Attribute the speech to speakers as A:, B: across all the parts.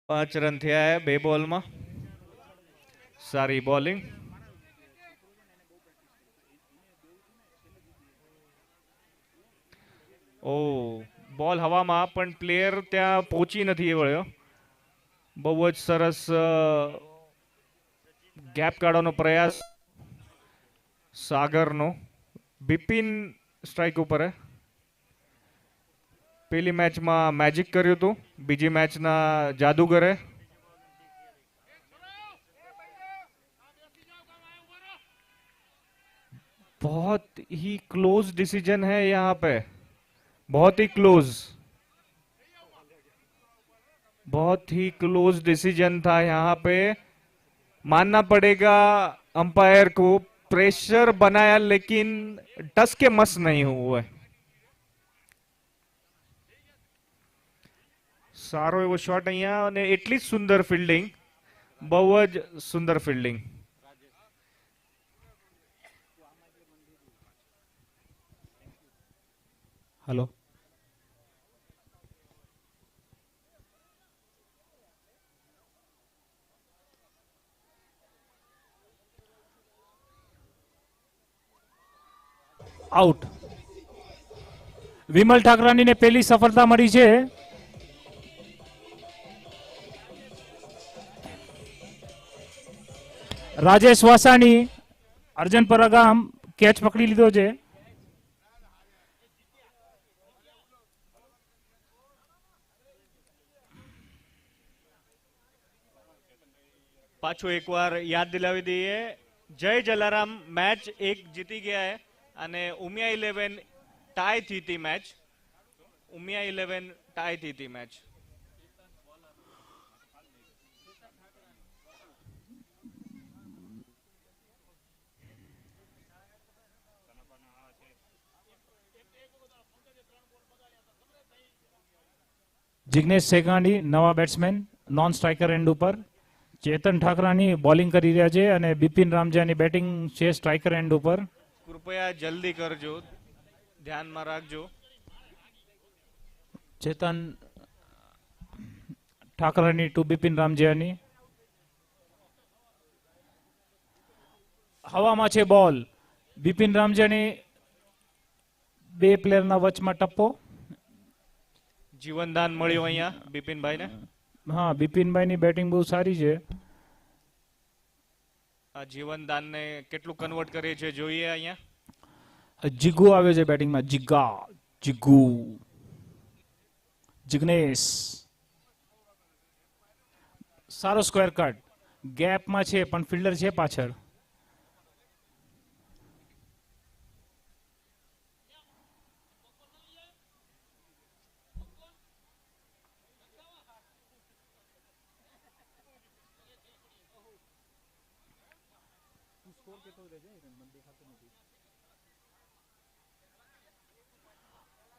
A: 5 run થયા હે 2 બોલમાં. સારી બોલિંગ. ઓ બોલ હવામાં પણ પ્લેયર ત્યાં પહોંચી નથી વળ્યો. બહુ જ સરસ ગેપ કાઢવાનો પ્રયાસ સાગરનો. બિપિન સ્ટ્રાઇક ઉપર હે. પેલી મેચમાં મેજિક કર્યું હતું, બીજી મેચના જાદુગરે. बहुत ही क्लोज डिसीजन है यहाँ पे. बहुत ही क्लोज. बहुत ही क्लोज डिसीजन था यहाँ पे. मानना पड़ेगा अंपायर को. प्रेशर बनाया लेकिन टस के मस नहीं हुए. સારો એવો શોટ અહીંયા અને એટલી જ સુંદર ફિલ્ડિંગ. બહુ જ સુંદર ફિલ્ડિંગ.
B: હલો. આઉટ. વિમલ ઠાકરાણીને પહેલી સફળતા મળી છે. રાજેશ વાસાણી અર્જનપરા ગામ કેચ પકડી લીધો છે.
A: પાછું એકવાર યાદ દિલાવી દઈએ. જય જલારામ મેચ 1 જીતી ગયા है અને ઉમિયા 11 टाई थी थी मैच. उमिया 11 टाई थी थी मैच.
B: જિગ્નેશ સેગાણી નવા બેટ્સમેન નોન સ્ટ્રાઇકર એન્ડ ઉપર. ચેતન ઠાકરાની બોલિંગ કરી રહ્યા છે અને બિપિન રામજાની બેટિંગ છે સ્ટ્રાઇકર એન્ડ ઉપર.
A: कृपया जल्दी करजो, ध्यान में रखजो.
B: ચેતન ઠાકરાની ટુ બિપિન રામજાની. હવામાં છે બોલ. બિપિન રામજાની બે પ્લેયરના વચમાં ટપ્પો.
A: જીવનદાન મળ્યું અહીંયા બિપિનભાઈ ને.
B: હા, બિપિનભાઈની બેટિંગ બહુ સારી છે.
A: આ જીવનદાન ને કેટલું કન્વર્ટ કરે છે જોઈએ અહીંયા.
B: જીગુ આવે છે બેટિંગમાં. જીગુ જિગ્નેશ. સારો સ્ક્વેર કટ. ગેપમાં છે પણ ફિલ્ડર છે પાછળ.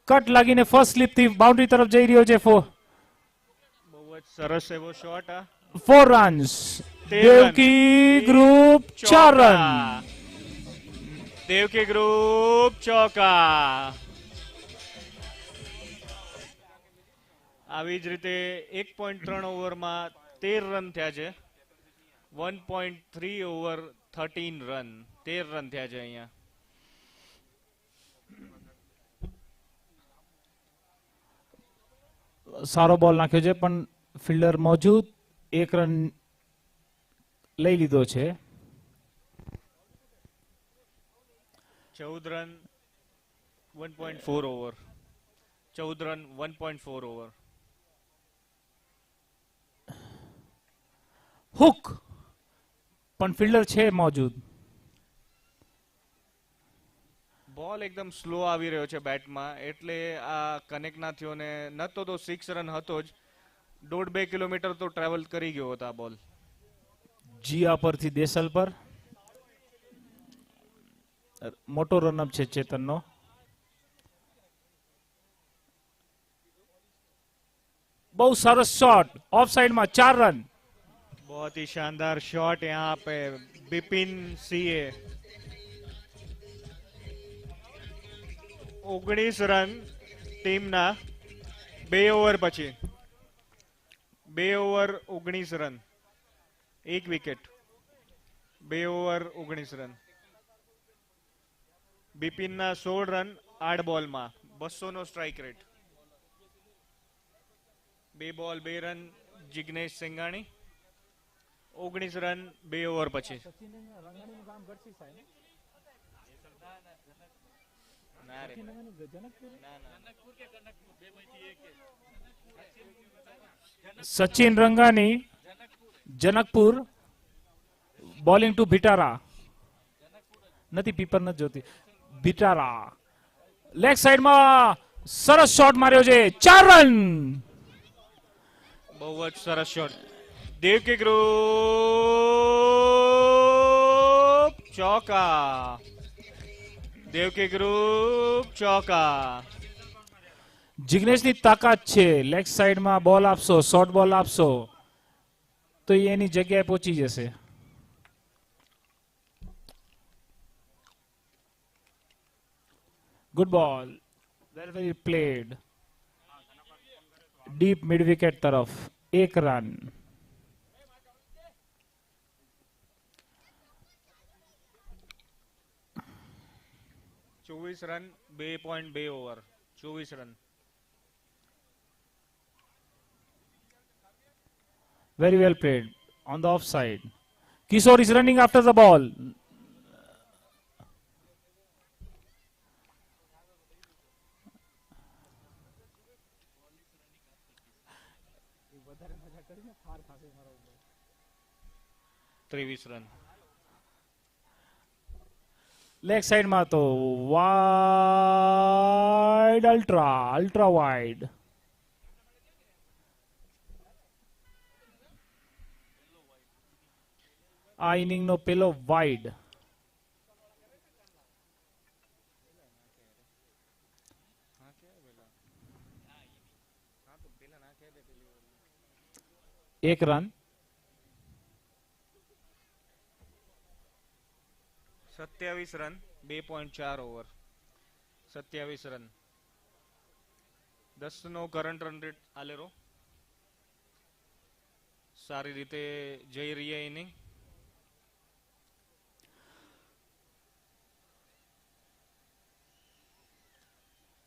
B: કટ લાગીને ફર્સ્ટ સ્લીપ થી બાઉન્ડ્રી તરફ જઈ રહ્યો છે.
A: બહુ જ સરસ એવો shot.
B: 4 runs. Devki group 4 run.
A: Devki group ચોકા. આવી જ રીતે 1.3 ઓવરમાં 13 રન થયા છે. 1.3 ઓવર 13 રન. 13 રન થયા છે અહીંયા.
B: સારો બોલ નાખ્યો છે પણ ફિલ્ડર મોજૂદ. 1 રન લઈ લીધો છે.
A: 14 run 1.4 over. 14 run 1.4 over.
B: Hook પણ ફિલ્ડર છે મોજૂદ.
A: બોલ એકદમ સ્લો આવી રહ્યો છે બેટમાં એટલે આ કનેક્ટ ના થયો ને નતો તો 6 રન હતો જ. 1.5-2 કિલોમીટર તો ટ્રાવેલ કરી ગયો હતો આ બોલ.
B: જીયા પરથી દેસલ પર મોટો રનઅપ છે ચેતનનો. બહુ સરસ શોટ ઓફ સાइड में 4 रन.
A: बहुत ही शानदार शॉट यहाँ पे बिपिन सीए. 19 રન ટીમના 2 ઓવર પછી. 2 over 19 run, 1 wicket, 2 over 19 run. બિપિનના 16 રન 8 બોલમાં, 200 નો strike rate. 2 ball 2 run Jignesh Sengani, 19 run 2 over પછી. ના રે.
B: Sachin Rangani, Janakpur, bowling to Bhitara. નથી પીપર નથી જોતી, ભિટારા. લેગ સાઈડમાં સરસ શોટ માર્યો છે, 4 રન.
A: બહુ જ સરસ શોટ. દેવકી ગ્રુપ ચોકા. દેવકી ગ્રુપ ચોકા.
B: જિગ્નેશની તાકાત છે, લેગ સાઈડમાં બોલ આપશો, શોર્ટ બોલ આપશો તો એ એની જગ્યાએ પહોંચી જશે. ગુડ બોલ, વેલ વેલ પ્લેડ. ડીપ મિડ વિકેટ તરફ, 1 રન.
A: ચોવીસ run 2.2 over, 24 run.
B: Very well played on the offside. Kishore is running after the ball.
A: ત્રેવીસ રન.
B: Leg side માં તો wide, ultra wide. આ ઇનિંગ નો પેલો વાઇડ. એક રન.
A: 27 run 2.4 over, 27 run. 10 નો current run rate આલેરો. સારી રીતે જઈ રહી છે ઇનિંગ.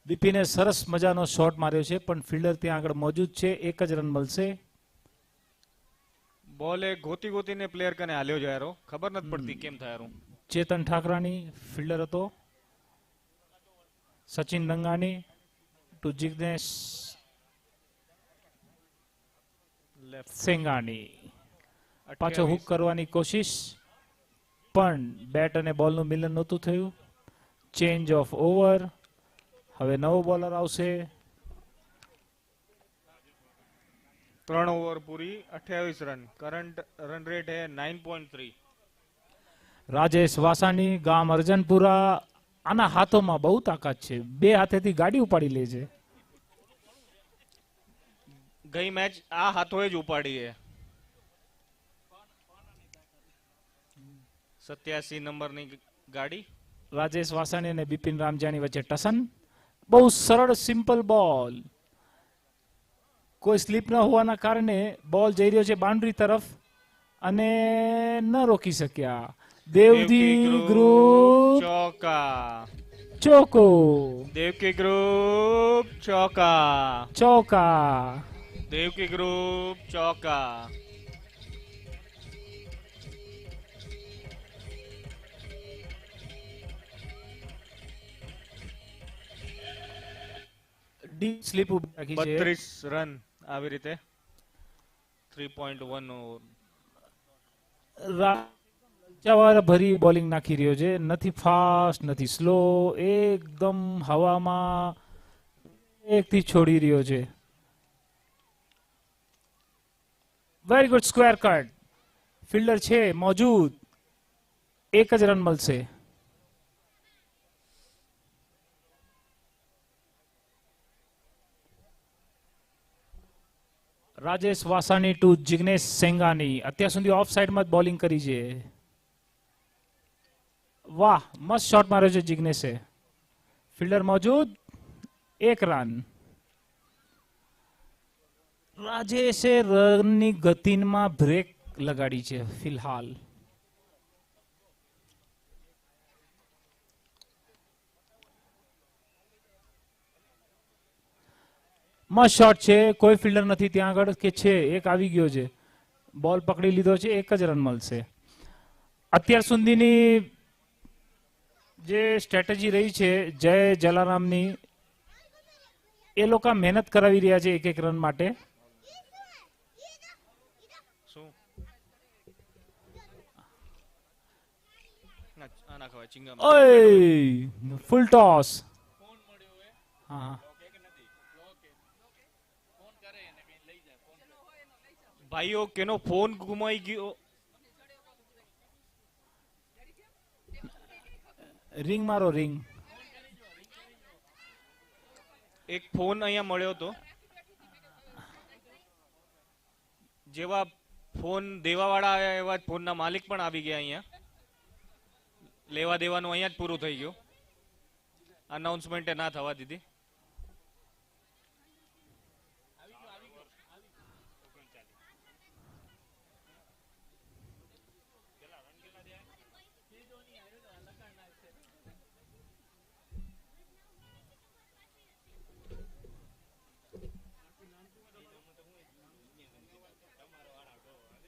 B: બિપિને સરસ મજાનો શોટ માર્યો છે, પણ ફિલ્ડર ત્યાં આગળ મોજૂદ છે, 1 જ રન મળશે.
A: બોલે ગોતી ગોતીને પ્લેયર કને હાલ્યો જાય રહ્યો, ખબર નથી પડતી કેમ થાય રહ્યું.
B: ચેતન ઠાકરાની ફિલ્ડર હતો. સચિન રંગાની ટુ જિગ્નેશ સેંગાણી. પાછો હુક કરવાની કોશિશ, પણ બેટ અને બોલનું મિલન નહોતું થયું. Change of over. હવે નવો બોલર આવશે.
A: 3 ઓવર પૂરી, 28 રન. કરંટ રન રેટ है 9.3.
B: રાજેશ વાસાણી, ગામ અર્જનપુરા. આના હાથોમાં બહુ તાકાત છે, 2 હાથેથી ગાડી ઉપાડી લે છે.
A: ગઈ મેચ આ હાથોએ જ ઉપાડી છે. 87 નંબરની ગાડી.
B: રાજેશ વાસાણી અને બિપિન રામજાની વચ્ચે ટસન. બહુ સરળ સિમ્પલ બોલ. કોઈ સ્લીપ ન હોવાના કારણે બોલ જઈ રહ્યો છે બાઉન્ડ્રી તરફ અને ન રોકી શક્યા. દેવકી ગ્રુપ
A: ચોકા.
B: ચોકો.
A: દેવકી ગ્રુપ ચોકા.
B: ચોકા.
A: દેવકી ગ્રુપ ચોકા.
B: ડીપ સ્લીપ ઉભી રાખી છે.
A: 32 રન આવી રીતે. 3.1 ઓવર.
B: ભરી બોલિંગ નાખી રહ્યો છે. નથી ફાસ્ટ નથી સ્લો, એકદમ હવામાં એકથી છોડી રહ્યો છે. Very good square cut. Fielder છે મોજૂદ, 1 જ રન મળશે. રાજેશ વાસાણી ટુ જિગ્નેશ સેંગાની. અત્યાર સુધી ઓફ સાઈડમાં જ બોલિંગ કરી છે. વાહ, મસ્ત શોટ માર્યો છે જિગ્નેશે. Fielder મોજૂદ, 1 run. રાજેશે રનની ગતિમાં બ્રેક લગાડી છે ફિલહાલ. મસ્ત શોટ છે, કોઈ ફિલ્ડર નથી ત્યાં આગળ કે છે, એક આવી ગયો છે, બોલ પકડી લીધો છે, એક જ રન મળશે. અત્યાર સુધીની જે સ્ટ્રેટેજી રહી છે જય જલારામની, એ લોકો મહેનત કરાવી રહ્યા છે એક એક રન માટે.
A: શું આ ના ખવાય ચિંગમ.
B: ઓય ફૂલ ટોસ. હા
A: ભાઈઓ કેનો ફોન ગુમાઈ ગયો.
B: રિંગ મારો રિંગ.
A: એક ફોન અહીંયા મળ્યો હતો, જેવા ફોન દેવાવાળા આવ્યા એવા જ ફોનના માલિક પણ આવી ગયા અહીંયા. લેવા દેવાનું અહીંયા જ પૂરું થઈ ગયું. અનાઉન્સમેન્ટ ના થવા દીધી.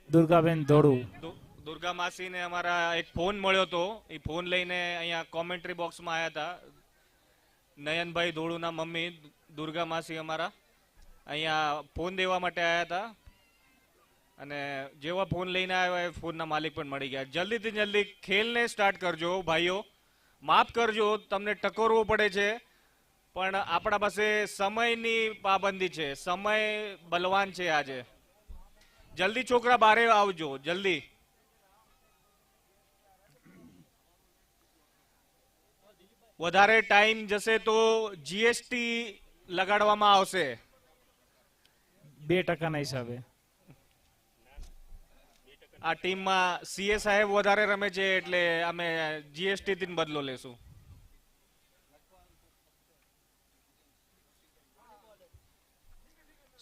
B: દુર્ગાબેન ધોળુ.
A: દુર્ગા માસીને અમારા એક ફોન મળ્યો હતો, એ ફોન લઈને અહીંયા કોમેન્ટ્રી બોક્સમાં આવ્યા હતા. નયનભાઈ ધોળુના મમ્મી દુર્ગા માસી અમારા અહીંયા ફોન દેવા માટે આવ્યા હતા, અને જેવા ફોન લઈને આવ્યા એ ફોનના માલિક પણ મળી ગયા. જલ્દીથી જલ્દી ખેલને સ્ટાર્ટ કરજો ભાઈઓ. માફ કરજો, તમને ટકોરવું પડે છે, પણ આપણા પાસે સમયની પાબંદી છે. સમય બલવાન છે આજે. જલ્દી છોકરા બારે આવજો, જલ્દી. વધારે ટાઈમ જશે તો જીએસટી લગાડવામાં આવશે
B: 2% ના હિસાબે.
A: આ ટીમમાં સીએ સાહેબ વધારે રમે છે, એટલે અમે જીએસટી થી બદલો લેશું.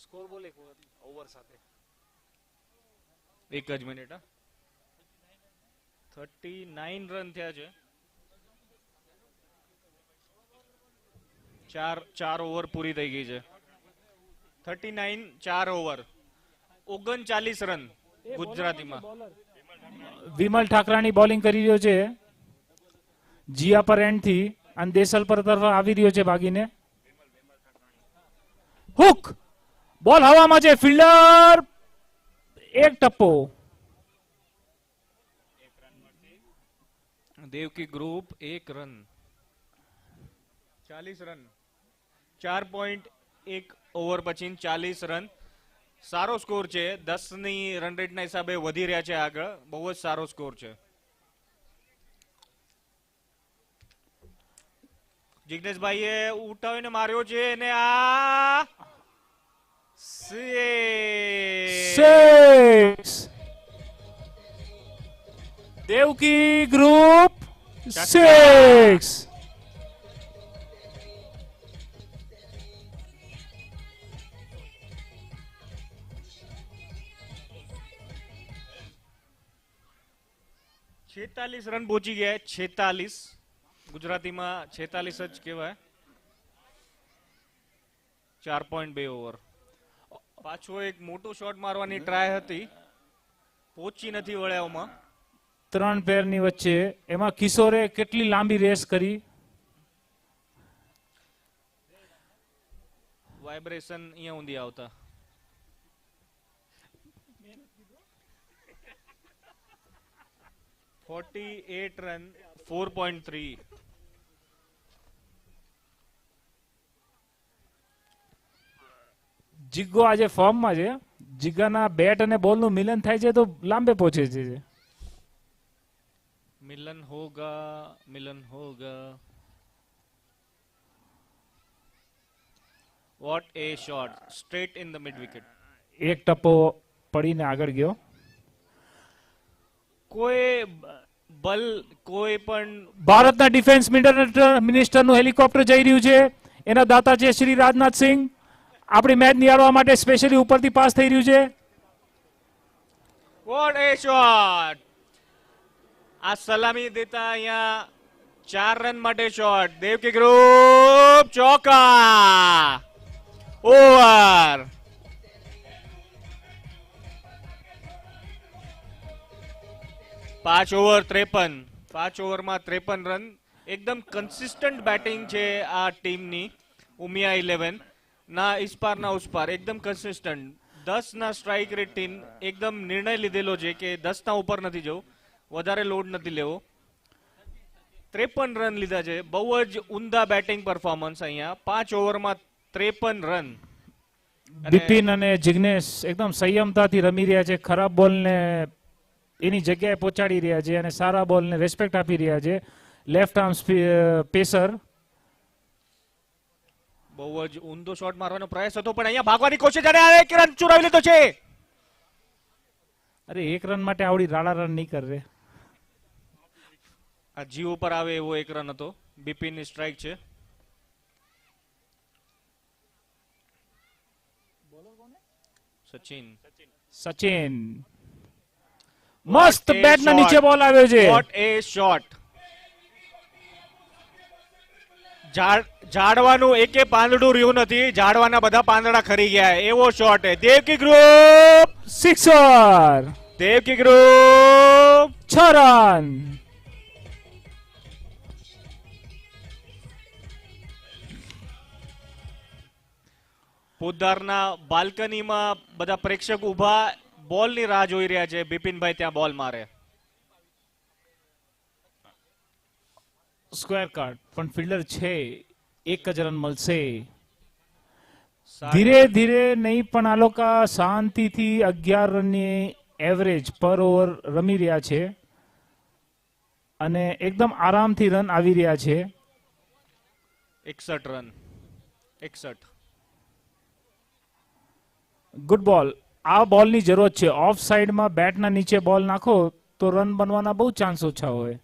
A: સ્કોર બોલ એક ઓવર સાથે. એક જ મિનિટ. 39 રન થયા છે. ચાર ઓવર પૂરી થઈ ગઈ છે. 39 4 ઓવર 39 રન ગુજરાતીમાં.
B: વિમલ ઠાકરાણી બોલિંગ કરી રહ્યો છે જીયા પર એન્ડ થી, અને દેસલ પર તરફ આવી રહ્યો છે ભાગીને. હુક બોલ હવામાં છે, ફિલ્ડર એક ટપ્પો.
A: Devki group 1 run. 40 run. 4.1 over પછી 40 રન. સારો સ્કોર છે. 10 ની રન રેટ ના હિસાબે વધી રહ્યા છે આગળ. બહુ જ સારો સ્કોર છે. જિગ્નેશભાઈએ ઉઠાવીને માર્યો છે, અને આ
B: સિક્સ. દેવકી ગ્રુપ 6.
A: છેતાલીસ રન પહોંચી ગયા. 46 ગુજરાતીમાં 46 જ કહેવાય. 4.2 ઓવર. પાછો એક મોટો શોટ મારવાની ટ્રાય હતી, પહોંચી નથી વળ્યાઓમાં.
B: 3 પેરની વચ્ચે એમાં કિશોરે કેટલી લાંબી રેસ કરી.
A: વાઇબ્રેશન અહીંયા ઊંધી આવતા. રન 4.3.
B: જીગ્ગો આજે ફોર્મમાં છે. જીગ્ગાના બેટ અને બોલનું મિલન થાય છે તો લાંબે પહોંચે છે.
A: મિલન હોગા, મિલન હોગા. What a shot, straight in the mid wicket.
B: એક ટપ્પો પડીને આગળ ગયો.
A: કોઈ બલ, કોઈ પણ
B: ભારતના ડિફેન્સ મિનિસ્ટરનું હેલિકોપ્ટર જઈ રહ્યું છે. એના દાતા છે શ્રી રાજનાથ સિંહ. આપણી મેચ નિહાળવા માટે સ્પેશિયલી ઉપરથી પાસ થઈ રહ્યું છે.
A: What a shot. આ સલામી દેતા અહીંયા 4 રન માટે શોટ. દેવકી ગ્રુપ ચોકા. ઓવર. 5 ઓવર 53. 5 ઓવરમાં 53 રન. એકદમ કન્સિસ્ટન્ટ બેટિંગ છે આ ટીમની ઉમિયા 11 ના ઇસ્પાર ના ઉસ્પાર. એકદમ કન્સિસ્ટન્ટ. 10 ના સ્ટ્રાઇક રેટ થી એકદમ નિર્ણય લીધેલો છે કે 10 ના ઉપર નથી જવું, વધારે લોડ નથી લેવો. 53 રન લીધા છે. બહુ જ ઉમદા બેટિંગ પરફોર્મન્સ અહીંયા. 5 ઓવરમાં 53 રન.
B: બિપિન અને જિગ્નેશ એકદમ સંયમતાથી રમી રહ્યા છે. ખરાબ બોલને એની જગ્યાએ પહોંચાડી રહ્યા છે અને સારા બોલને રેસ્પેક્ટ આપી રહ્યા છે. Left arm pacer.
A: બહુ જ ઊંધો શોટ મારવાનો પ્રયાસ હતો પણ અહીંયા ભાગવાની કોશિશ અને આ 1 રન ચોરાવી લીધો છે.
B: અરે 1 રન માટે આવડી રાડા રન નહીં કરે.
A: આ જીવ ઉપર આવે એવો 1 રન હતો. બિપિનની સ્ટ્રાઇક છે.
B: સચિન મસ્ત બેટ ના નીચે બોલ આવ્યો છે.
A: What a shot. ઝાડવાનું એકે પાંદડું રહ્યું નથી. ઝાડવાના બધા પાંદડા ખરી ગયા એવો shot. Devki group
B: sixer.
A: Devki group
B: 6 run.
A: પોદ્દારના બાલ્કનીમાં બધા પ્રેક્ષક ઉભા બોલની રાહ જોઈ રહ્યા છે. બિપિનભાઈ ત્યાં બોલ મારે.
B: સ્ક્વેર કાર્ડ પણ ફિલ્ડર છે. 1 જ રન મળશે. ધીરે ધીરે નહીં પણ આ લોકો શાંતિથી 11 રનની એવરેજ પર ઓવર રમી રહ્યા છે અને એકદમ આરામથી રન આવી રહ્યા છે.
A: 61 રન. 61.
B: ગુડ બોલ. આ બોલની જરૂરત છે. ઓફ સાઈડમાં બેટના નીચે બોલ નાખો તો રન બનવાના બહુ ચાન્સ ઓછા હોય.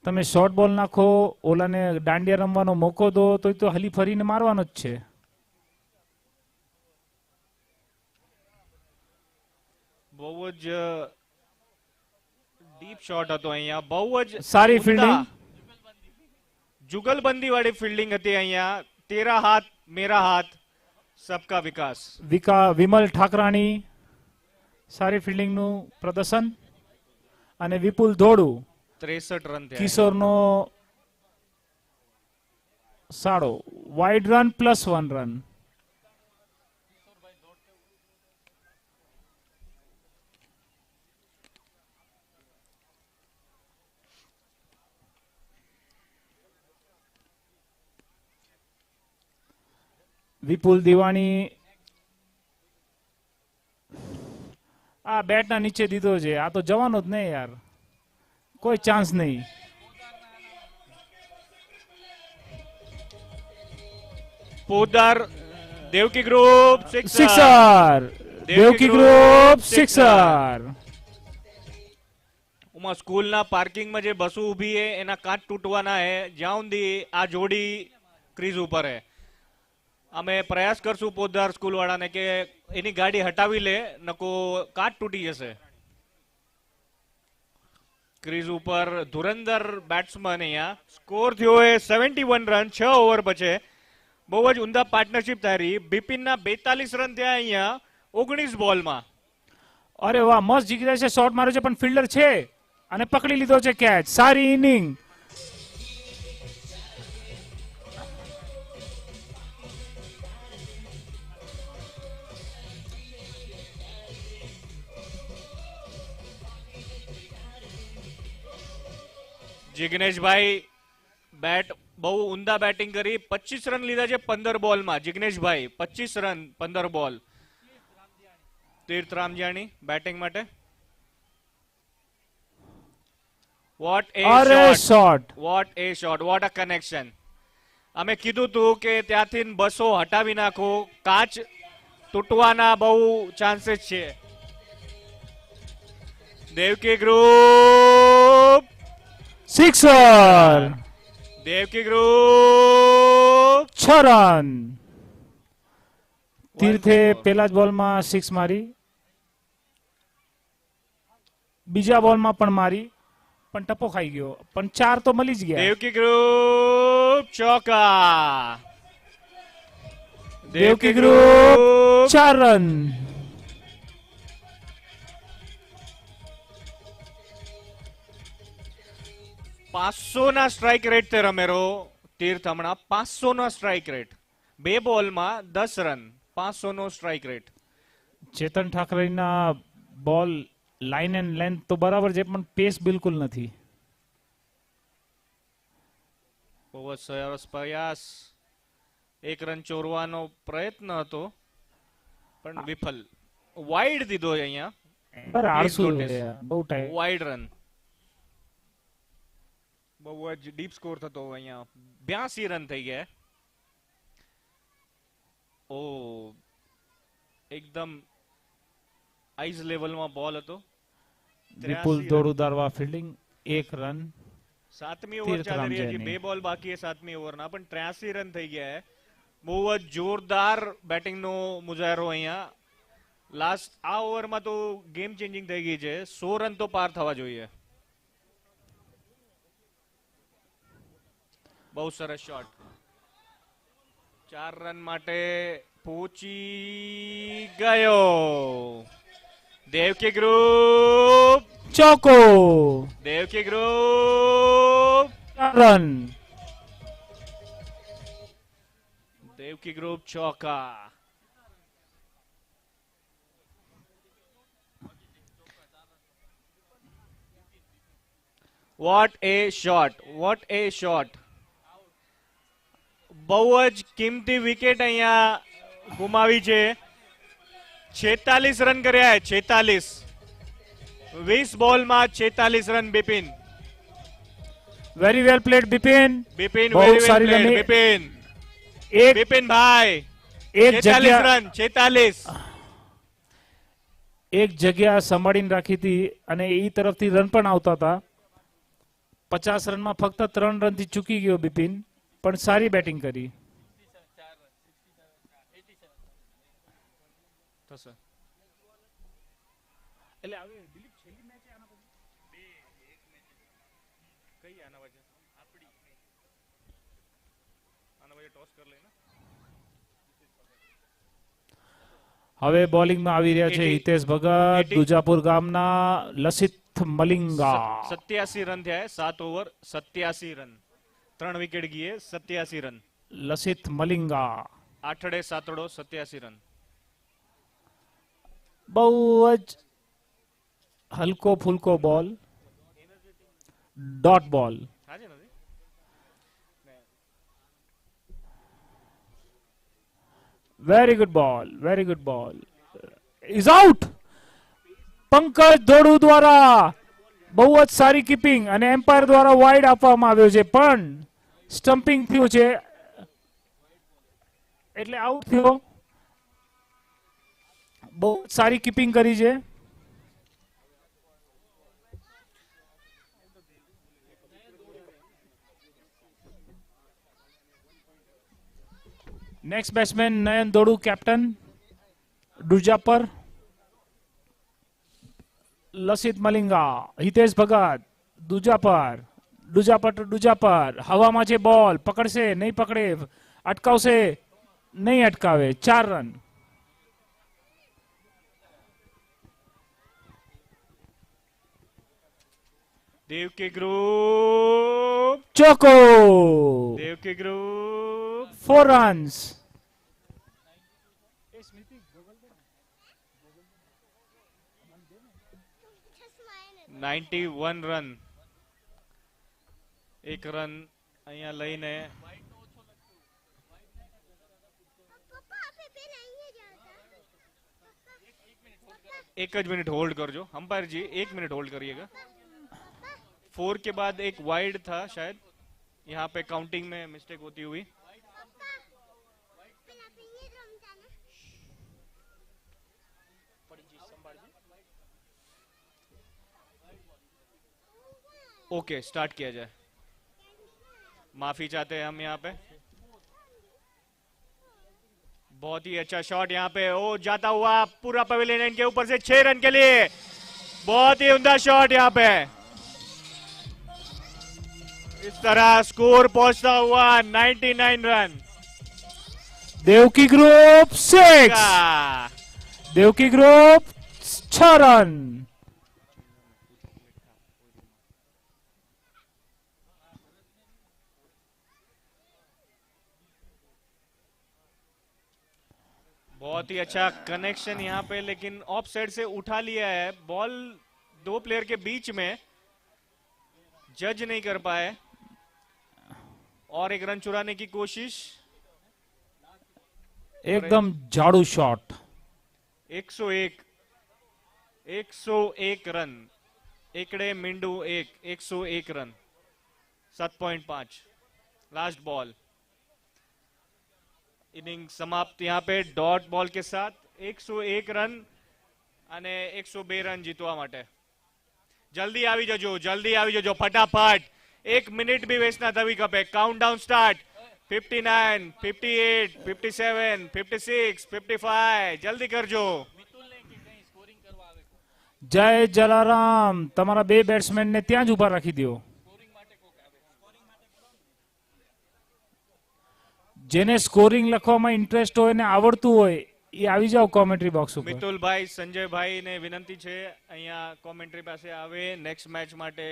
B: તમે શોર્ટ બોલ નાખો, ઓલાને દાંડિયા રમવાનો મોકો દો તો હલી ફરીને મારવાનો જ છે.
A: બહુ જ ડીપ શોટ હતો અહીંયા. બહુ જ
B: સારી ફિલ્ડિંગ.
A: જુગલબંધી વાળી ફિલ્ડિંગ હતી અહીંયા. તેરા હાથ મેરા હાથ સબકા વિકાસ.
B: વિમલ ઠાકરાણી સારી ફિલ્ડિંગનું પ્રદર્શન અને વિપુલ ધોડુ
A: 63 રન થયા.
B: કિશોરનો સાડો. Wide run plus 1 run. Vipul Diwani આ બેટના નીચે દીધો છે. આ તો જવાનો જ નહીં યાર, કોઈ ચાન્સ નહીં.
A: Poddar Devaki group
B: sixer. Devki group sixer.
A: Uma સ્કૂલના પાર્કિંગમાં જે બસો ઊભી है એના કાચ તૂટવાના है જ્યાં સુધી આ જોડી ક્રીઝ ઉપર है. અમે પ્રયાસ કરશું પોદ્દાર સ્કૂલ વાળાને કે એની ગાડી હટાવી લે, નકો કાચ તૂટી જશે. ક્રીઝ ઉપર ધુરંધર બેટ્સમેન. અહીંયા સ્કોર થયો है 71 રન 6 ઓવર પછી. બહુ જ ઉમદા પાર્ટનરશિપ થઈ. બિપિનના 42 રન થયા અહીંયા 19 બોલમાં.
B: અરે વાહ, મસ્ત જીગ્યા છે. શોટ માર્યો છે પણ ફિલ્ડર છે અને પકડી લીધો છે કેચ. સારી ઇનિંગ.
A: જિગ્નેશભાઈ બેટ બહુ ઉમદા બેટિંગ કરી. 25 રન લીધા છે 15 બોલમાં. જિગ્નેશભાઈ 25 run 15 ball. Tirth Ramjani batting માટે. What a shot. What a shot. What a connection. અમે કીધું તું કે ત્યાંથી બસો હટાવી નાખો, કાચ તૂટવાના બહુ ચાન્સીસ છે. Devki group
B: sixer.
A: Devki group
B: 6 run. તીર્થે પહેલા જ બોલમાં 6 મારી, બીજા બોલમાં પણ મારી, પણ ટપ્પો ખાઈ ગયો, પણ 4 તો મળી જ ગયા.
A: દેવકી ગ્રુપ ચોકા.
B: Devki group 4 run.
A: 500 ના સ્ટ્રાઇક રેટ તે રમેરો તીર્થ હમણાં 500 નો સ્ટ્રાઇક રેટ, 2 બોલમાં 10 રન, 500 નો સ્ટ્રાઇક રેટ.
B: ચેતન ઠાકરેના બોલ લાઇન એન્ડ લેન્થ તો બરાબર છે, પણ પેસ બિલકુલ નથી.
A: બહુ જ સરસ પ્રયાસ, 1 રન ચોરવાનો પ્રયત્ન હતો પણ વિફલ. વાઇડ દીધો અહીંયા,
B: પર આળસુ છે, બહુ ટાઈમ.
A: વાઇડ રન, બહુ જ ડીપ સ્કોર થતો અહીંયા. 82 રન થઈ ગયા. ઓ એકદમ આઈઝ લેવલમાં બોલ હતો.
B: વિપુલ દોરુદારવા ફિલ્ડિંગ, 1 રન.
A: 7મી ઓવર ચાલી રહી છે, 2 બોલ બાકી છે 7મી ઓવરના, પણ 83 રન થઈ ગયા. બહુ જ જોરદાર બેટિંગ નો મુજાહરો અહીંયા. લાસ્ટ આ ઓવરમાં તો ગેમ ચેન્જિંગ થઈ ગઈ છે. 100 રન તો પાર થવા જોઈએ. બહુ સરસ શોટ, 4 રન માટે પહોંચી ગયો. દેવકી ગ્રુપ
B: ચોકો.
A: Devki group
B: 4 run.
A: Devki group ચોકા. What a shot, what a shot. બહુ જ કિંમતી વિકેટ અહીંયા ગુમાવી છે. 46 રન કર્યા, 46, 20 બોલમાં 46 run. Bipin,
B: very well played Bipin.
A: Bipin
B: બહુ
A: વેરી વેલ
B: સારી
A: પ્લેડ.
B: રમી.
A: બિપિન,
B: એક
A: બિપિન ભાઈ,
B: એક
A: 46
B: જગ્યા
A: રન, 46.
B: એક જગ્યા સંભાળીને રાખી હતી અને એ તરફથી રન પણ આવતા હતા. 50 રનમાં ફક્ત 3 રનથી ચૂકી ગયો બિપિન, પણ સારી બેટિંગ કરી.
A: થશે.
B: એટલે હવે
A: કઈ આના વચ્ચે આપણી આના વચ્ચે ટોસ કરી લઈને.
B: હવે બોલિંગમાં આવી રહ્યા છે
A: 80
B: હિતેશ ભગત, દુજાપુર ગામના. લસિત મલિંગા.
A: 87 રન થયા, 7 ઓવર 87 રન, 3 વિકેટ ગયે, 87 રન.
B: લસિત મલિંગા
A: આઠડે સાતડો 87 રન.
B: બહુ જ હલકો ફુલકો બોલ, ડોટ બોલ.
A: હાજે નથી.
B: Very good ball, very good ball. Is out. Pankaj Dholu દ્વારા બહુ જ સારી કીપિંગ અને એમ્પાયર દ્વારા વાઇડ આપવામાં આવ્યો છે, પણ સ્ટમ્પિંગ થયું છે એટલે આઉટ થયો. બહુ સારી કીપિંગ કરી છે. નેક્સ્ટ બેટ્સમેન નયન દોડુ, કેપ્ટન, દુજાપર. લસિત મલિંગા, હિતેશ ભગત, દુજાપર. દુજાપર ટુ દુજાપર. હવામાં છે બોલ, પકડશે નહીં પકડે, અટકાવશે નહીં અટકાવે. 4 રન.
A: દેવકી ગ્રુપ
B: ચોકો.
A: Devki group
B: 4 runs.
A: $91 run. 1 run અહીંયા લઈને एक मिनट होल्ड कर जो अंपायर जी, 1 मिनट होल्ड करिएगा. 4 के बाद एक वाइड था शायद, यहाँ पे काउंटिंग में मिस्टेक होती हुई. ओके, स्टार्ट किया जाए. माफी चाहते हैं हम यहाँ पे. बहुत ही अच्छा शॉट यहाँ पे, ओ जाता हुआ पूरा पवेलियन के ऊपर से 6 रन के लिए, बहुत ही उम्दा शॉट यहाँ पे। इस तरह स्कोर पहुंचता हुआ 99 रन
B: देवकी ग्रुप 6,
A: का।
B: Devki group 6 run.
A: बहुत ही अच्छा कनेक्शन यहाँ पे, लेकिन ऑफ साइड से उठा लिया है बॉल, 2 प्लेयर के बीच में, जज नहीं कर पाए, और एक रन चुराने की कोशिश।
B: एकदम झाड़ू शॉट।
A: 101 रन, एकड़े मिंडू 101 रन, 7.5 लास्ट बॉल। इनिंग समाप्त यहाँ पे डॉट बॉल के साथ 101 रन અને 102 રન જીતવા માટે। જલ્દી આવી જજો ફટાફટ, 1 મિનિટ બી વેસ્ટ ના થવી ખપે। કાઉન્ટડાઉન સ્ટાર્ટ, 59, 58, 57, 56, 55, જલ્દી કરજો।
B: જય જલારામ, તમારા 2 બેટ્સમેન ને ત્યાં જ ઉભા રાખી દો। જેને સ્કોરિંગ લખવામાં ઇન્ટરેસ્ટ હોય ને આવડતું હોય એ આવી જાવ કોમેન્ટ્રી બોક્સ ઉપર।
A: મિતુલભાઈ, સંજયભાઈ ને વિનંતી છે અહીંયા કોમેન્ટ્રી પાસે આવે, નેક્સ્ટ મેચ માટે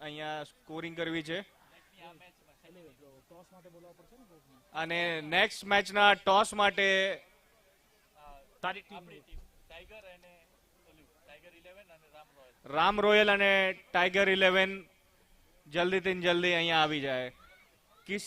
A: અહીંયા સ્કોરિંગ કરવી છે, અને નેક્સ્ટ મેચના ટોસ માટે રામ રોયલ અને ટાઈગર 11 જલ્દીથી જલ્દી અહીંયા આવી જાય। કિસ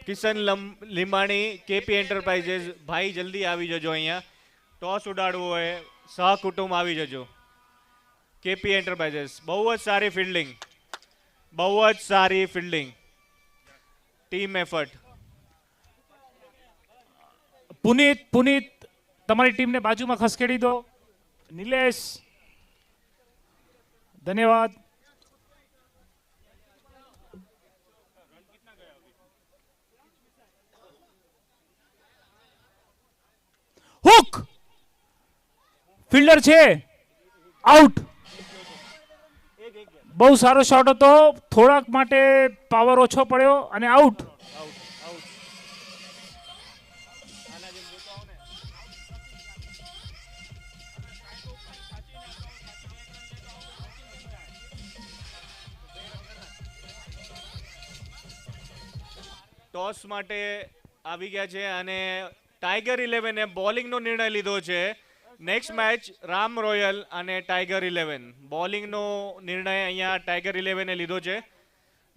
A: કિશન લીંબાણી, કેપી એન્ટરપ્રાઇઝેસ, ભાઈ જલ્દી આવી જજો અહીંયા, ટોસ ઉડાડવું હોય સહકુટુંબ આવી જજો। કેપી એન્ટરપ્રાઇઝેસ, બહુ જ સારી ફિલ્ડિંગ, ટીમ એફર્ટ।
B: પુનિત તમારી ટીમને બાજુમાં ખસેડી દો। નિલેશ, ધન્યવાદ। હુક, ફિલ્ડર છે, આઉટ। બહુ સારો શોટ હતો, થોડાક માટે પાવર ઓછો પડ્યો અને આઉટ।
A: ટોસ માટે આવી ગયા છે અને ટાઈગર 11 બોલિંગ નો નિર્ણય લીધો છે। નેક્સ્ટ મેચ રામ રોયલ અને ટાઈગર 11. બોલિંગનો નિર્ણય અહીંયા ટાઈગર 11 એ લીધો છે.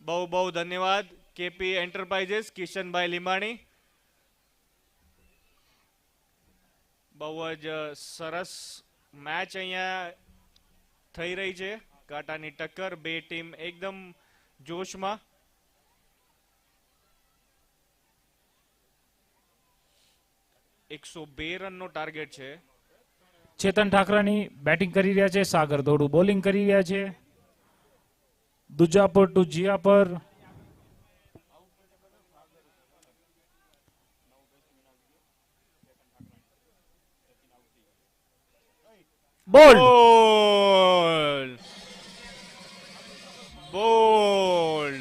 A: બહુ બહુ ધન્યવાદ કેપી એન્ટરપ્રાઇઝીસ કિશનભાઈ લીંબાણી. બહુ જ સરસ મેચ અહીંયા થઈ રહી છે. કાંટાની ટક્કર, બે ટીમ એકદમ જોશમાં. ₹102 રનનો ટાર્ગેટ છે.
B: ચેતન ઠાકરાની બેટિંગ કરી રહ્યા છે, સાગર ધોડુ બોલિંગ કરી રહ્યા છે. દુજાપર ટુ જીયાપર. બોલ
A: બોલ.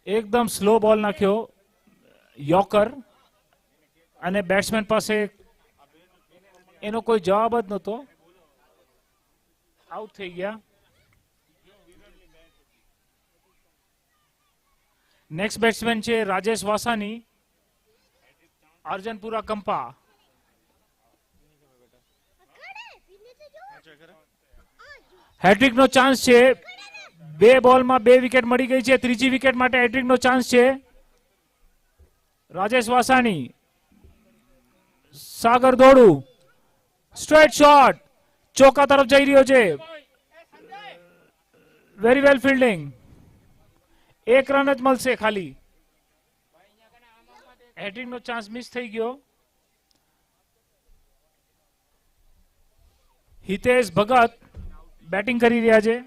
B: એકદમ સ્લો બોલ નાખ્યો યોકર, અને બેટ્સમેન પાસે એનો કોઈ જવાબ જ નહોતો. આઉટ થઈ ગયા. નેક્સ્ટ બેટ્સમેન છે રાજેશ વાસાની, અર્જનપુરા કંપા. હેટ્રિક નો ચાન્સ છે. 2 બોલમાં 2 વિકેટ મળી ગઈ છે. ત્રીજી વિકેટ માટે હેટ્રિક નો ચાન્સ છે. રાજેશ વાસાણી, સાગર ધોડુ સ્ટ્રેટ શોટ, ચોકા તરફ જઈ રહ્યો છે. Very well fielding. 1 રન જ મળશે ખાલી. હેટ્રિક નો ચાન્સ મિસ થઈ ગયો. હિતેશ ભગત બેટિંગ કરી રહ્યા છે.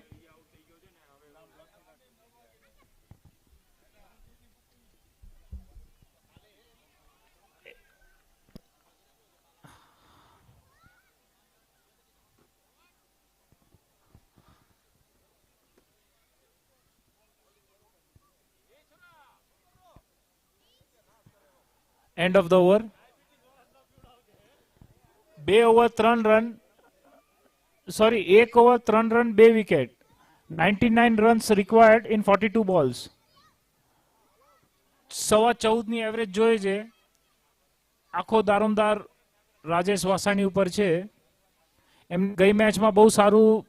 B: End of the over. 2 over 3 run, sorry 1 over 3 run 2 wicket. 99 runs required in 42 balls. 14.25 ની એવરેજ જોઈએ છે. આખો દારોમદાર રાજેશ વાસાણી ઉપર છે. એમ ગઈ મેચમાં બહુ સારું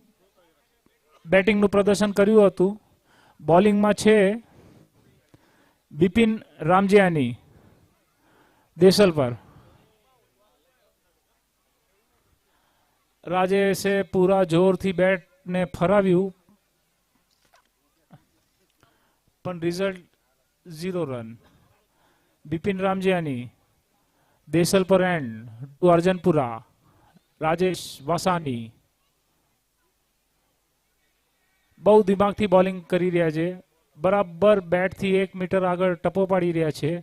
B: બેટિંગનું પ્રદર્શન કર્યું હતું. બોલિંગમાં છે બિપિન રામજીયાની દેસલ પર. રાજેશે પૂરા જોરથી બેટને ફરાવ્યું, પણ રિઝલ્ટ 0 રન. બિપિન રામજીયાની દેસલ પર એન્ડ ટુ અર્જનપુરા. રાજેશ વાસાણી બહુ દિમાગથી બોલિંગ કરી રહ્યા છે. બરાબર બેટથી 1 મીટર આગળ ટપો પાડી રહ્યા છે.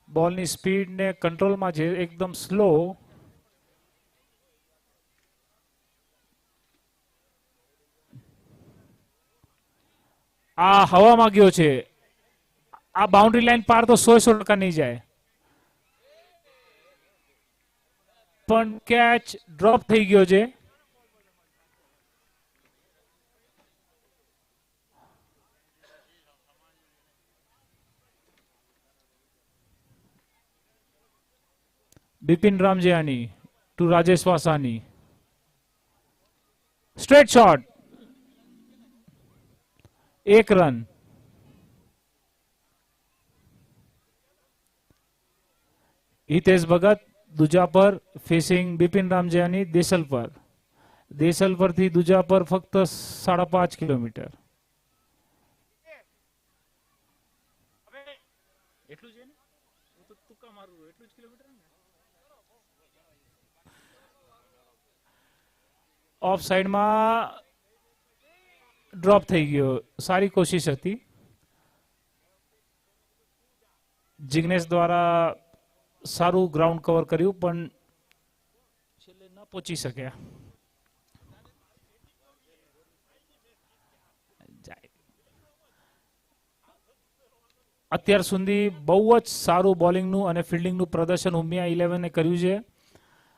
B: બોલની સ્પીડ ને કંટ્રોલમાં છે, એકદમ સ્લો. આ હવામાં ગયો છે. આ બાઉન્ડ્રી લાઈન પાર તો 100% નહીં જાય, પણ કેચ ડ્રોપ થઈ ગયો છે. Bipin Ramjiyani to Rajesh Vasani. Straight shot, 1 run. Hitesh Bhagat Dujapar facing Bipin Ramjiyani Desal પર. દેસલ પરથી દુજાપર ફક્ત 5.5 કિલોમીટર. એટલું છે ને, હું તો તુક્કા મારું, એટલું જ કિલોમીટર ને. ઓફ સાઈડમાં ડ્રોપ થઈ ગયો. સારી કોશિશ હતી. જિગ્નેશ દ્વારા સારું ગ્રાઉન્ડ કવર કર્યું, પણ છેલ્લે ન પહોંચી શક્યા. અત્યાર સુધી બહુ જ સારું બોલિંગનું અને ફિલ્ડિંગનું પ્રદર્શન ઉમિયા 11 કર્યું છે,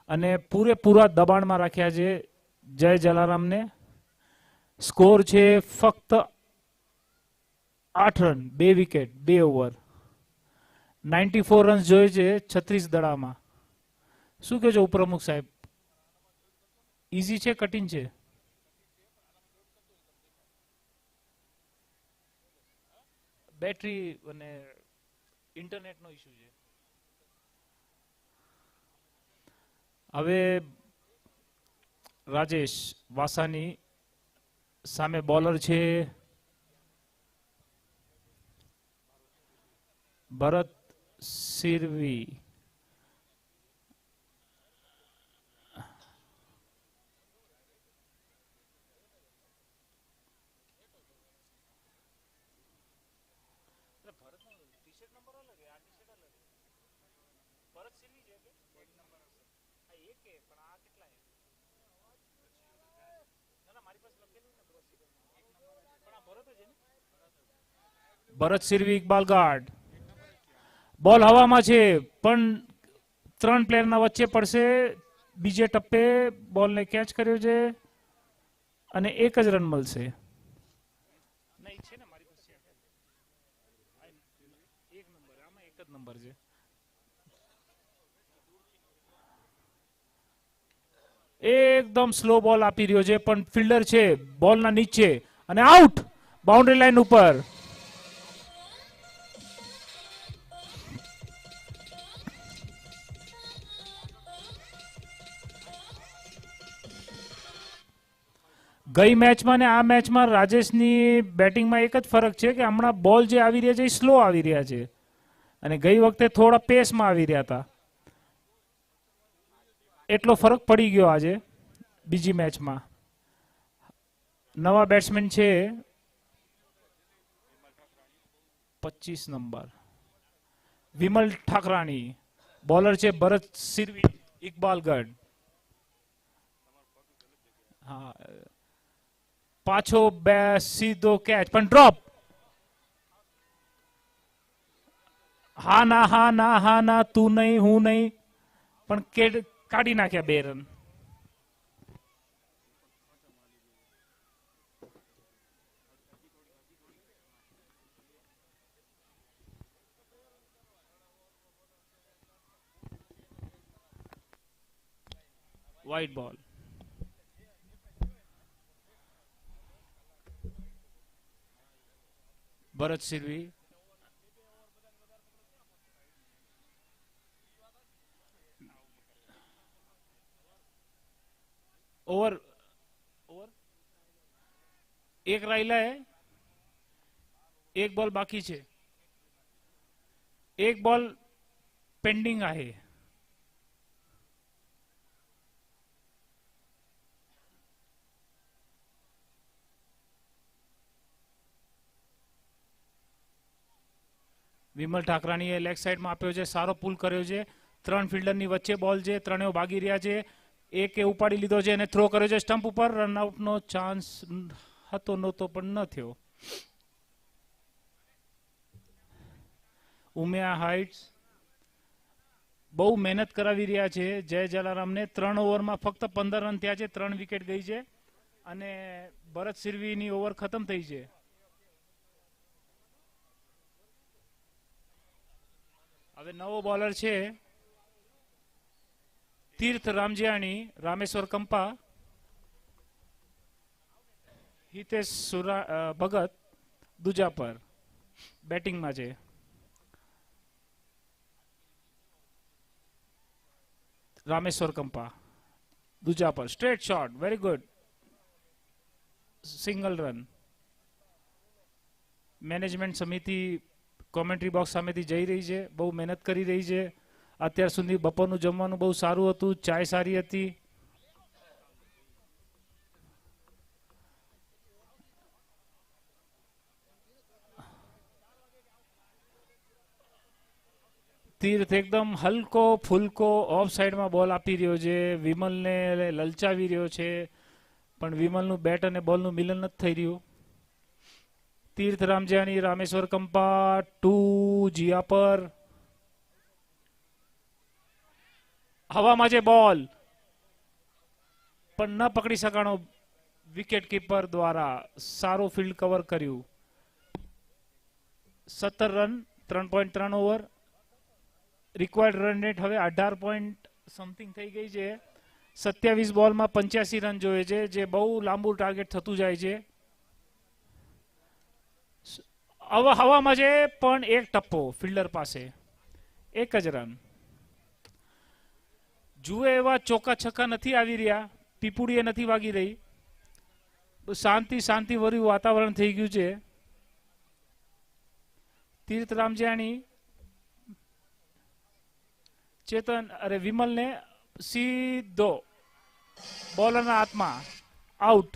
B: અને પૂરેપૂરા દબાણમાં રાખ્યા છે જય જલારામને. સ્કોર છે ફક્ત 8 રન, 2 વિકેટ, 2 ઓવર. 94 રન્સ જોઈએ છે 36 દડામાં. શું કહો છો ઉપપ્રમુખ સાહેબ? ઈઝી છે, કઠિન છે? બેટરી અને ઇન્ટરનેટનો ઇશ્યુ છે. હવે રાજેશ વાસાની સામે બોલર છે ભરત સિરવી. ભરત સિરવી ઇકબાલ ગાર્ડ. બોલ હવામાં છે પણ 3 પ્લેયરના વચ્ચે પડશે. બીજે ટપ્પે બોલને કેચ કર્યો છે અને 1 જ રન મળશે. નહીં છે ને મારી પાસે 1 નંબર, આમાં 1 જ નંબર છે. એકદમ સ્લો બોલ આપી રહ્યો છે પણ ફિલ્ડર છે બોલના નીચે અને આઉટ, બાઉન્ડ્રી લાઈન ઉપર. ગઈ મેચમાં ને આ મેચમાં રાજેશની બેટિંગમાં એક જ ફરક છે કે હમણાં બોલ જે આવી રહ્યા છે એ સ્લો આવી રહ્યા છે અને ગઈ વખતે થોડા પેસમાં આવી રહ્યા હતા. એટલો ફરક પડી ગયો આજે બીજી મેચમાં. નવા બેટ્સમેન છે 25 નંબર વિમલ ઠાકરાણી. બોલર છે ભરત સિરવી ઇકબાલગઢ. હા, પાછો બે સીધો કેચ પણ ડ્રોપ. હા ના હા ના હા ના, તું નહીં હું નહીં, પણ કાઢી નાખ્યા 2 રન. વ્હાઈટ બોલ. ભરત સિરવી ओवर एक राहिला है, एक बॉल बाकी છે, एक बॉल पेंडिंग आहे. વિમલ ઠાકરાણીએ લેગ સાઈડમાં આપ્યો છે, સારો પુલ કર્યો છે. 3 ફિલ્ડરની વચ્ચે બોલ છે, ત્રણેય ભાગી રહ્યા છે. એકે ઉપાડી લીધો છે અને થ્રો કર્યો છે સ્ટમ્પ ઉપર. રનઆઉટનો ચાન્સ હતો નહોતો પણ ન થયો. ઉમિયા હાઇટ્સ બહુ મહેનત કરાવી રહ્યા છે જય જલારામને. 3 ઓવરમાં ફક્ત 15 રન થયા છે, 3 વિકેટ ગઈ છે અને ભરત સિરવીની ઓવર ખતમ થઈ છે. હવે નવો બોલર છે તીર્થ રામજીયાણી, રામેશ્વર કંપા. હિતેશ ભગત દુજા પર બેટિંગમાં છે. રામેશ્વર કંપા દુજા પર straight shot, very good, single run. Management સમિતિ કોમેન્ટ્રી બોક્સ સામેથી જઈ રહી છે, બહુ મહેનત કરી રહી છે. અત્યાર સુધી બપોરનું જમવાનું બહુ સારું હતું, ચાય સારી હતી. તીર્થ એકદમ હલકો ફુલકો ઓફ સાઈડમાં બોલ આપી રહ્યો છે, વિમલને લલચાવી રહ્યો છે, પણ વિમલનું બેટ અને બોલનું મિલન નથી થઈ રહ્યું. તીર્થ રામજીયાની, રામેશ્વર કંપા 2 જીયા પર. હવામાં છે બોલ. પણ ન પકડી શકાણો વિકેટ કીપર દ્વારા સારું ફિલ્ડ કવર કર્યું. 17 run 3.3 over. Required run rate હવે 18 પોઈન્ટ સમથિંગ થઈ ગઈ છે. 27 બોલમાં 85 રન જોઈએ છે, જે બહુ લાંબુ ટાર્ગેટ થતું જાય છે. હવામાં છે પણ એક ટપ્પો ફિલ્ડર પાસે, એક જ રન. જુએ એવા ચોકા છક્કા નથી આવી રહ્યા, પીપુડીએ નથી વાગી રહી. શાંતિ ભર્યું વાતાવરણ થઈ ગયું છે. તીર્થ રામજાણી ચેતન અરે વિમલને સીધો બોલરના હાથમાં, આઉટ.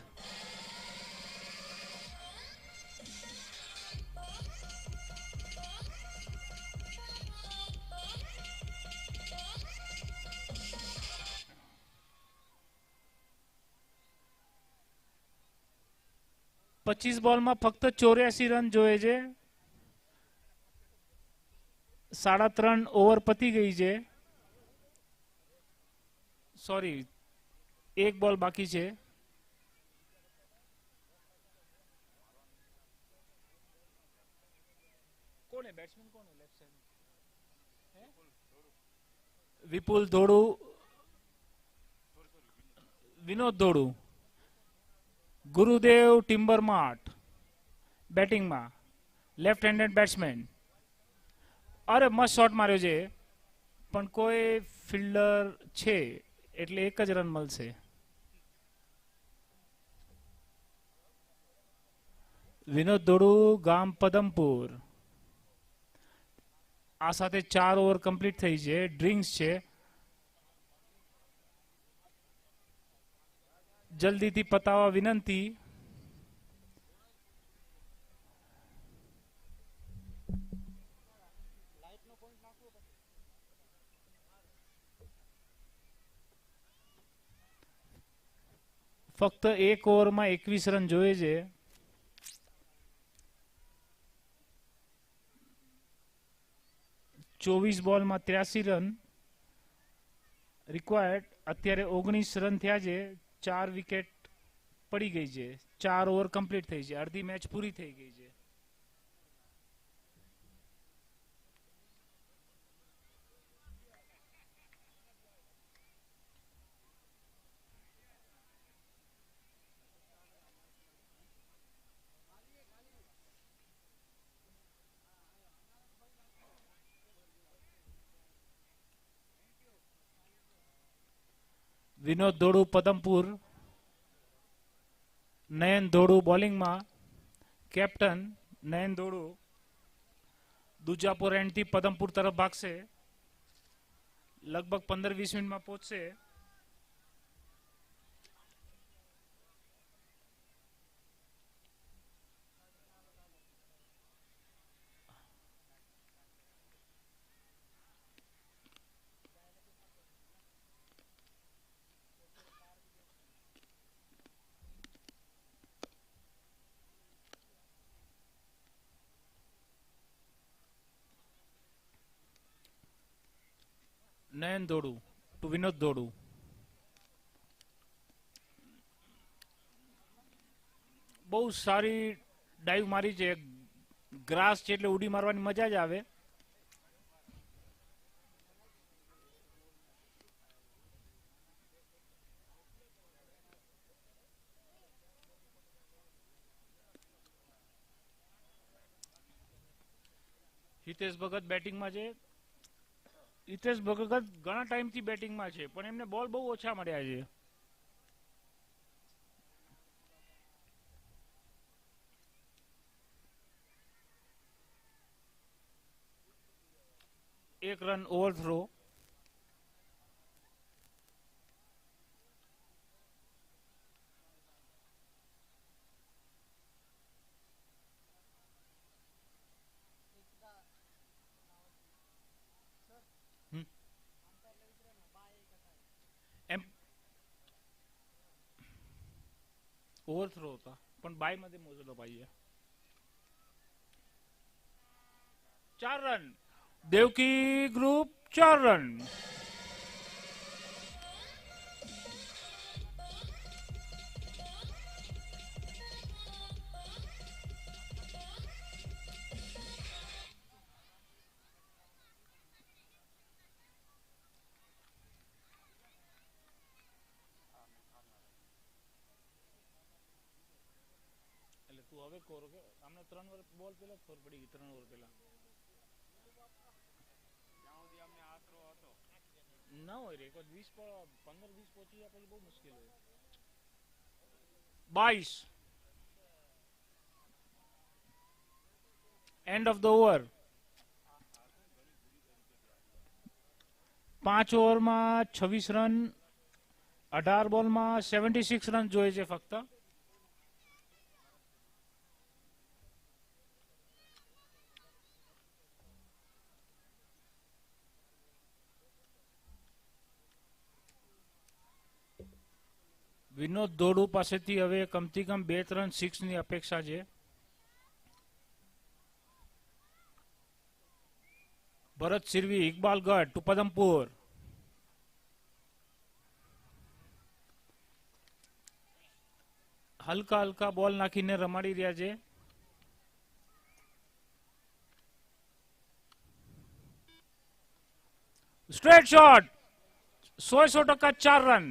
B: પચીસ બોલમાં ફક્ત 84 રન જોઈએ છે. 3.5 ઓવર પતી ગઈ છે. સોરી, એક બોલ બાકી છે. કોને બેટ્સમેન કોને લેફ્ટ સાઈડ? વિપુલ ધોડુ, વિનોદ ધોડુ, ગુરુદેવ ટિમ્બરમાર્ટ બેટિંગમાં, લેફ્ટ હેન્ડેડ બેટ્સમેન. અરે મસ્ત શોટ માર્યો છે, પણ કોઈ ફિલ્ડર છે એટલે એક જ રન મળશે. વિનોદ ધોડુ, ગામ પદમપુર. આ સાથે 4 ઓવર કમ્પ્લીટ થઈ છે. ડ્રિંક્સ છે, જલ્દીથી પતાવવા વિનંતી. ફક્ત એક ઓવરમાં 21 રન જોઈએ છે. ચોવીસ બોલમાં 83 રન રિક્વાયર્ડ. અત્યારે 19 રન થયા છે. 4 વિકેટ પડી ગઈ છે. 4 ઓવર કમ્પ્લીટ થઈ છે. અડધી મેચ પૂરી થઈ ગઈ છે. વિનોદ ધોડુ પદમપુર, નયન ધોડુ બોલિંગમાં. કેપ્ટન નયન ધોડુ દુજાપુર એન્ડથી પદમપુર તરફ ભાગશે. લગભગ 15-20 મિનિટમાં પહોંચશે. નયન ધોડુ ટુ વિનોદ ધોડુ. બહુ સારી ડાઈવ મારી છે. ગ્રાસ છે એટલે ઉડી મારવાની મજા જ આવે. હિતેશ ભગત બેટિંગમાં છે. હિતેશ ભગત ઘણા ટાઈમથી બેટિંગમાં છે, પણ એમને બોલ બહુ ઓછા મળ્યા છે. એક રન ઓવરથ્રો. ओव्हरथ्रो होता, पण बाय मध्ये मोजलं पाहिजे. 4 रन. Devki group 4 run. તું હવે કોર કે આમને 3 ઓવર બોલ પેલા જ ખબર પડી ગઈ 3 ઓવર પહેલા ના હોય રે કોઈ 20 15 20 પહોંચી જાય પછી બહુ મુશ્કેલ હોય 22 એન્ડ ઓફ ધ ઓવર 5 ઓવરમાં 26 રન 18 બોલમાં 76 રન જોઈએ છે ફક્ત વિનોદ દોડુ પાસેથી હવે કમથી કમ 2 રન 6 ની અપેક્ષા છે ભરત સિરવી ઇકબાલ ગઢ ટુ પદમપુર હલકા હલકા બોલ નાખીને રમાડી રહ્યા છે straight shot 100% 4 run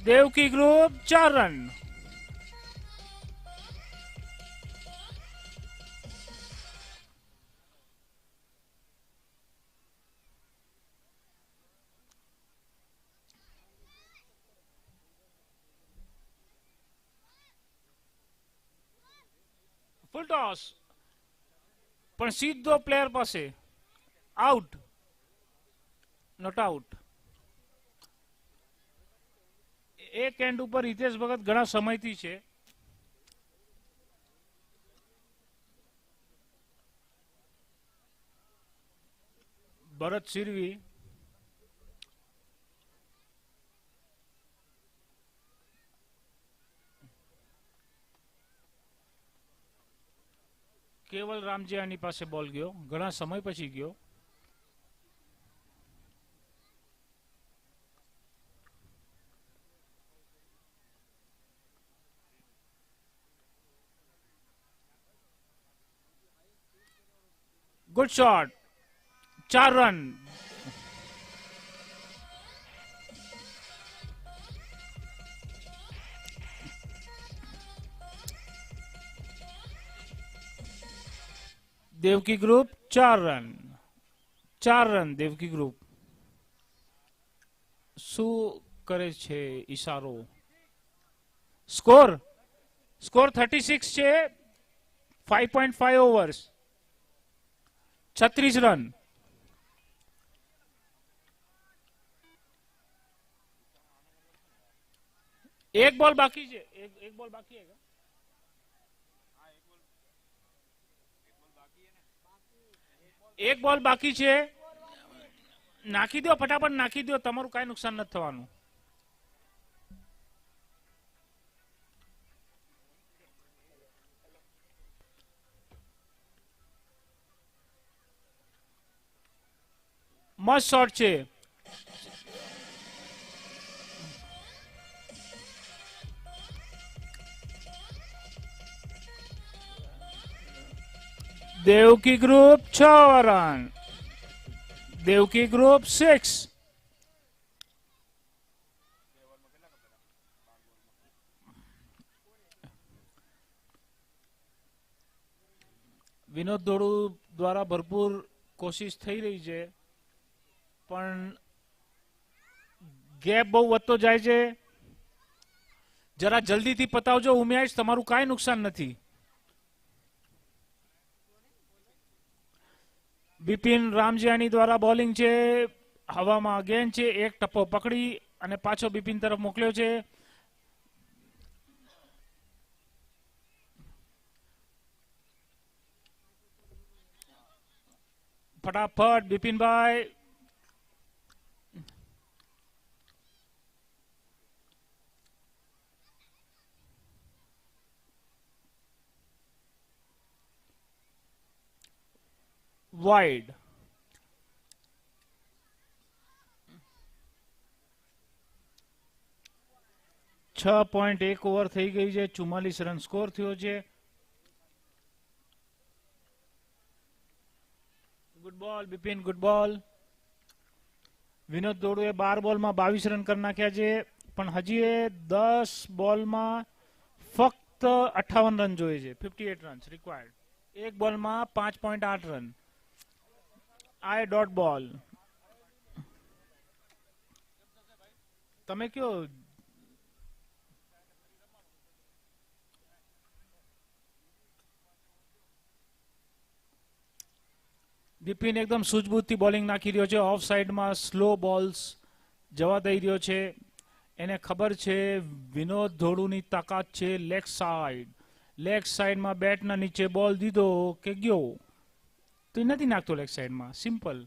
B: Devki group 4 run full toss पण सीधो प्लेयर पासे आउट नॉट आउट एक एंड ઉપર હિતેશ ભગત ઘણા સમયથી છે ભરત સિરવી કેવલ રામજીયાની પાસે બોલ ગયો ઘણા સમય પછી ગયો good shot 4 run Devki group 4 run Devki group શું કરે છે ઈશારો સ્કોર 36 છે 5.5 ઓવર્સ 36 रन एक बॉल बाकी है एक बॉल बाकी है एक बॉल बाकी है नाखी दो फटाफट नाखी दो तमारू काई नुकसान न थवानुं मस्त शॉट છે Devki group 6 run Devki group 6 Vinod Dodu દ્વારા ભરપૂર કોશિશ થઈ રહી છે પણ ગેપ બહુ વધતો જાય છે જરા જલ્દીથી પતાવજો ઉમેશ તમારું કાંઈ નુકસાન નથી બિપિન રામજીયાની દ્વારા બોલિંગ છે હવામાં અગેન છે એક ટપ્પો પકડી અને પાછો બિપિન તરફ મોકલ્યો છે ફટાફટ બિપિનભાઈ वाइड 6.1 ओवर થઈ ગઈ છે 44 રન સ્કોર થયો છે ગુડ બોલ બિપિન ગુડ બોલ વિનોદ દોડુએ 12 બોલમાં 22 રન કરી નાખ્યા છે પણ હજી એ 10 બોલમાં ફક્ત 58 રન જોઈએ છે. 58 રન રિક્વાયર્ડ. એક બોલમાં 5.8 રન. આ ડોટ બોલ. તમે કયો બિપિન એકદમ સૂઝબૂઝથી બોલિંગ નાખી રહ્યો છે. ઓફ સાઈડમાં સ્લો બોલ્સ જવા દઈ રહ્યો છે. એને ખબર છે વિનોદ ધોળુની તાકાત છે લેગ સાઈડ. લેગ સાઈડમાં બેટના નીચે બોલ દીધો કે ગયો. તો એ નથી નાખતો લેગ સાઈડમાં. સિમ્પલ.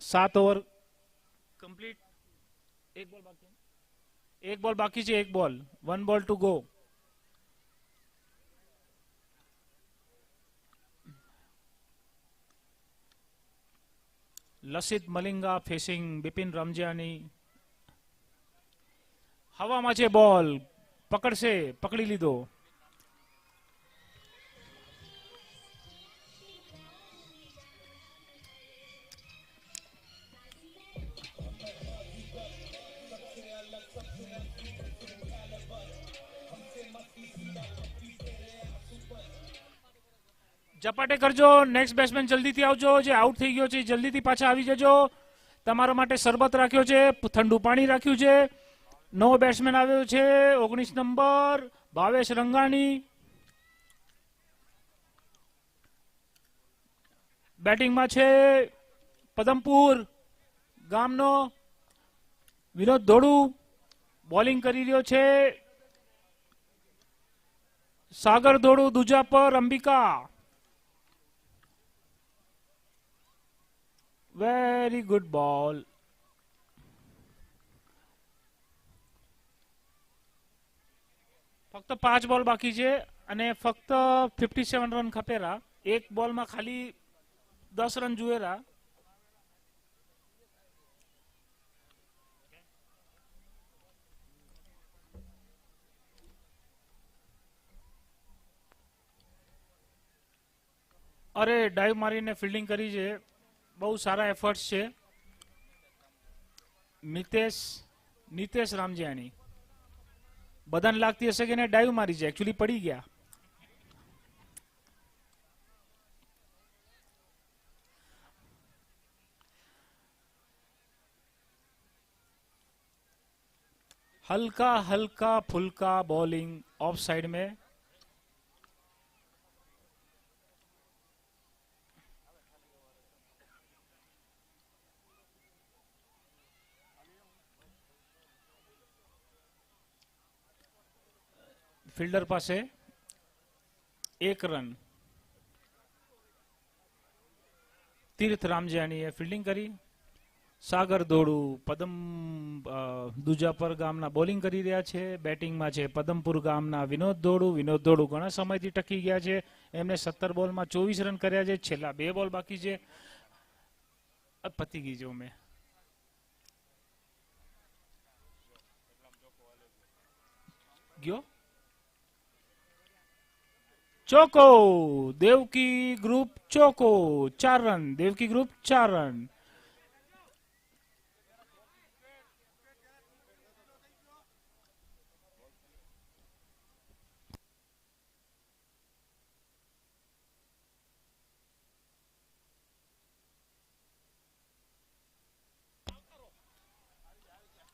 B: સાત ઓવર કમ્પ્લીટ. એક બોલ બાકી. એક બોલ બાકી છે. એક બોલ. 1 બોલ to go. લસિત Malinga facing Bipin Ramjani. હવામાં છે બોલ. પકડશે. પકડી લીધો. ઝપાટે કરજો. નેક્સ્ટ બેટ્સમેન જલ્દીથી આવજો. જે આઉટ થઈ ગયો છે જલ્દીથી પાછા આવી જજો. તમારા માટે શરબત રાખ્યો છે. ઠંડુ પાણી રાખ્યું છે. નવો બેટ્સમેન આવ્યો છે 19 નંબર ભાવેશ રંગાણી. બેટિંગમાં છે પદમપુર ગામનો વિનોદ ધોળુ. બોલિંગ કરી રહ્યો છે સાગર ધોળુ. દૂજા પર અંબિકા. વેરી ગુડ બોલ. ફક્ત 5 બોલ બાકી છે અને ફક્ત 57 રન ખપેરા. એક બોલમાં ખાલી 10 રન જુએરા. અરે ડાઈવ મારીને ફિલ્ડિંગ કરી છે. બહુ સારા એફર્ટ્સ છે. નીતેશ રામજીયાની. બધાને લાગતી હશે કે એને ડાઈવ મારી છે. એકચ્યુઅલી પડી ગયા. हल्का हल्का फुल्का बॉलिंग ऑफ साइड में. ફિલ્ડર પાસે 1 રન. તીર્થ રામજાનીએ ફિલ્ડિંગ કરી. સાગર ધોળુ દુજાપર ગામના બોલિંગ કરી રહ્યા છે. બેટિંગમાં છે પદમપુર ગામના વિનોદ ધોળુ. વિનોદ ધોળુ ઘણા સમયથી ટકી ગયા છે. એમને 17 બોલમાં 24 રન કર્યા છે. છેલ્લા 2 બોલ બાકી છે. પતી ગઈ જો મેં ગયો. ચોકો. દેવકી ગ્રુપ ચોકો 4 run. Devki group 4 run.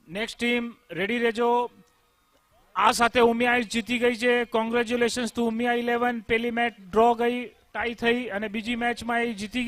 B: Next team ready રહેજો. આ સાથે ઉમિયા જીતી ગઈ છે. Congratulations two Umiya 11. પહેલી મેચ ડ્રો ગઈ, ટાઈ થઈ અને બીજી મેચમાં એ જીતી